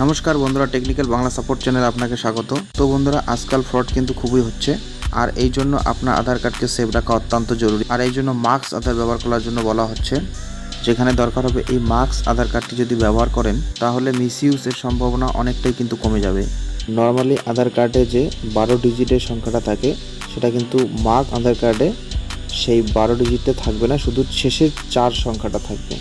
নমস্কার বন্ধুরা, technical Bangla support চ্যানেলে আপনাকে স্বাগত। তো বন্ধুরা, আজকাল ফ্রড কিন্তু খুবই হচ্ছে, আর এই জন্য আপনার আধার কার্ডকে সেভ রাখা অত্যন্ত জরুরি। আর এই জন্য মাস্ক আধার ব্যবহার করার জন্য বলা হচ্ছে। যেখানে দরকার হবে এই মাস্ক আধার কার্ডটি যদি ব্যবহার করেন, তাহলে মিসইউজের সম্ভাবনা অনেকটাই কিন্তু কমে যাবে। নর্মালি আধার কার্ডে যে 12 ডিজিটের সংখ্যাটা থাকে, সেটা কিন্তু মাস্ক আধার কার্ডে সেই 12 ডিজিটে থাকবে না, শুধু শেষের 4 সংখ্যাটা থাকবে।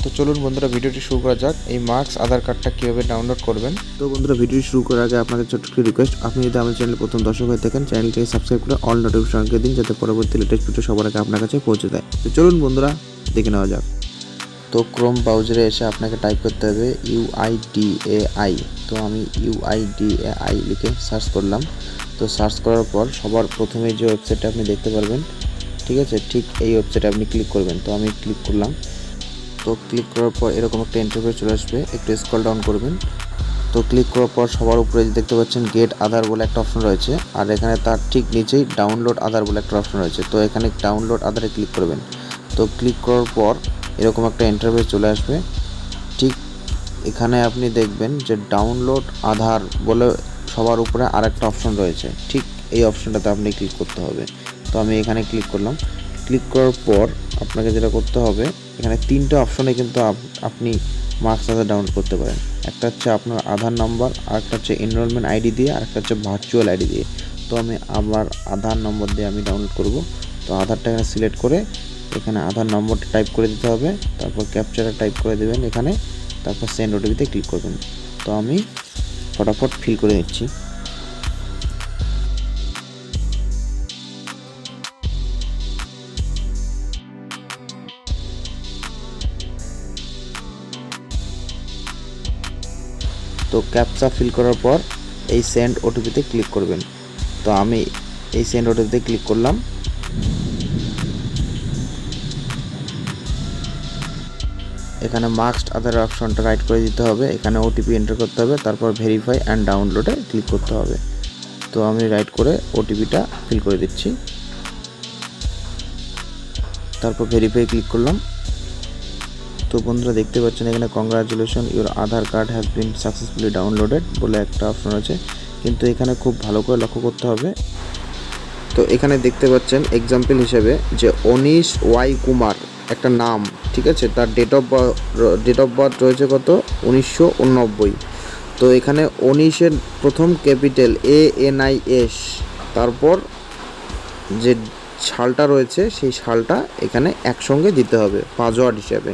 তো চলুন বন্ধুরা, ভিডিওটি শুরু করা যাক। এই মার্কস আধার কার্ডটা কীভাবে ডাউনলোড করবেন। তো বন্ধুরা, ভিডিওটি শুরু করার আগে আপনাদের ছোট্ট একটি রিকোয়েস্ট, আপনি যদি আমার চ্যানেলে প্রথম দর্শক হয়ে থাকেন, চ্যানেলটিকে সাবস্ক্রাইব করে অল নোটিফিকেশন রেখে দিন, যাতে পরবর্তী লেটেস্ট ভিডিও সবার আগে আপনার কাছে পৌঁছে যায়। তো চলুন বন্ধুরা, দেখে নেওয়া যাক। তো ক্রোম ব্রাউজারে এসে আপনাকে টাইপ করতে হবে UIDAI। তো আমি UIDAI লিখে সার্চ করলাম। তো সার্চ করার পর সবার প্রথমে যে ওয়েবসাইটটা আপনি দেখতে পারবেন, ঠিক আছে, ঠিক এই ওয়েবসাইটে আপনি ক্লিক করবেন। তো আমি ক্লিক করলাম। তো ক্লিক করার পর এরকম একটা ইন্টারফেস চলে আসবে, একটু স্ক্রল ডাউন করবেন। তো ক্লিক করার পর সবার উপরে দেখতে পাচ্ছেন গেট আধার বলে একটা অপশন রয়েছে, আর এখানে তার ঠিক নিচেই ডাউনলোড আধার বলে একটা অপশন রয়েছে। তো এখানে ডাউনলোড আধারে ক্লিক করবেন। তো ক্লিক করার পর এরকম একটা ইন্টারফেস চলে আসবে। ঠিক এখানে আপনি দেখবেন যে ডাউনলোড আধার বলে সবার উপরে আরেকটা অপশন রয়েছে, ঠিক এই অপশনটাতে আপনি ক্লিক করতে হবে। তো আমি এখানে ক্লিক করলাম। ক্লিক করার পর আপনাকে যেটা করতে হবে, এখানে 3টে অপশনে কিন্তু আপনি মার্কস আধার ডাউনলোড করতে পারেন। একটা হচ্ছে আপনার আধার নাম্বার, আরেকটা হচ্ছে এনরোলমেন্ট আইডি দিয়ে, আরেকটা হচ্ছে ভার্চুয়াল আইডি দিয়ে। তো আমি আমার আধার নম্বর দিয়ে আমি ডাউনলোড করব। তো আধারটা এখানে সিলেক্ট করে এখানে আধার নম্বরটা টাইপ করে দিতে হবে, তারপর ক্যাপচারটা টাইপ করে দেবেন এখানে, তারপর সেন্ড ওটিপিতে ক্লিক করবেন। তো আমি ফটাফট ফিল করে নিচ্ছি। তো ক্যাপচা ফিল করার পর এই সেন্ড ওটিপিতে ক্লিক করবেন। তো আমি এই সেন্ড ওটিপিতে ক্লিক করলাম। এখানে মাস্ক আধার অপশনটা রাইট করে দিতে হবে, এখানে ওটিপি এন্টার করতে হবে, তারপর ভেরিফাই অ্যান্ড ডাউনলোডে ক্লিক করতে হবে। তো আমি রাইট করে ওটিপিটা ফিল করে দিচ্ছি, তারপর ভেরিফাই ক্লিক করলাম। তো বন্ধুরা, দেখতে পাচ্ছেন এখানে congratulation, your Aadhaar card has been successfully downloaded বলে একটা অপশন আছে, কিন্তু এখানে খুব ভালো করে লক্ষ্য করতে হবে। তো এখানে দেখতে পাচ্ছেন এক্সাম্পল হিসেবে যে অনিশ ওয়াই কুমার একটা নাম, ঠিক আছে, তার ডেট অফ বার্থ রয়েছে কত, 1989। তো এখানে অনিশের প্রথম ক্যাপিটাল ANIS, তারপর যে সালটা রয়েছে সেই সালটা এখানে একসঙ্গে দিতে হবে পাসওয়ার্ড হিসেবে,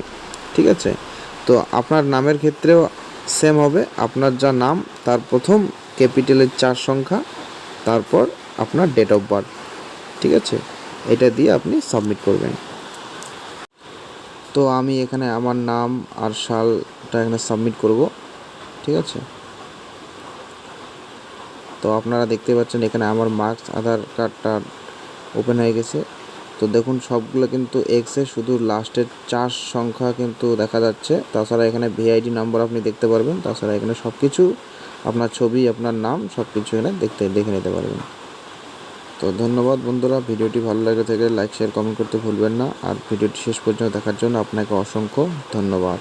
ঠিক আছে। তো আপনার নামের ক্ষেত্রেও সেম হবে, আপনার যা নাম তার প্রথম ক্যাপিটালের 4 সংখ্যা, তারপর আপনার ডেট অফ বার্থ, ঠিক আছে, এটা দিয়ে আপনি সাবমিট করবেন। তো আমি এখানে আমার নাম আর সালটা এখানে সাবমিট করব, ঠিক আছে। তো আপনারা দেখতে পাচ্ছেন এখানে আমার মার্কস আধার কার্ডটা ওপেন হয়ে গেছে। তো দেখুন সবগুলো কিন্তু এক্সে, শুধু লাস্টের 4 সংখ্যা কিন্তু দেখা যাচ্ছে। তাছাড়া এখানে ভিআইডি নাম্বার আপনি দেখতে পারবেন, তাছাড়া এখানে সব কিছু আপনার ছবি, আপনার নাম সব কিছু এখানে দেখে নিতে পারবেন। তো ধন্যবাদ বন্ধুরা, ভিডিওটি ভালো লাগে থেকে লাইক শেয়ার কমেন্ট করতে ভুলবেন না, আর ভিডিওটি শেষ পর্যন্ত দেখার জন্য আপনাকে অসংখ্য ধন্যবাদ।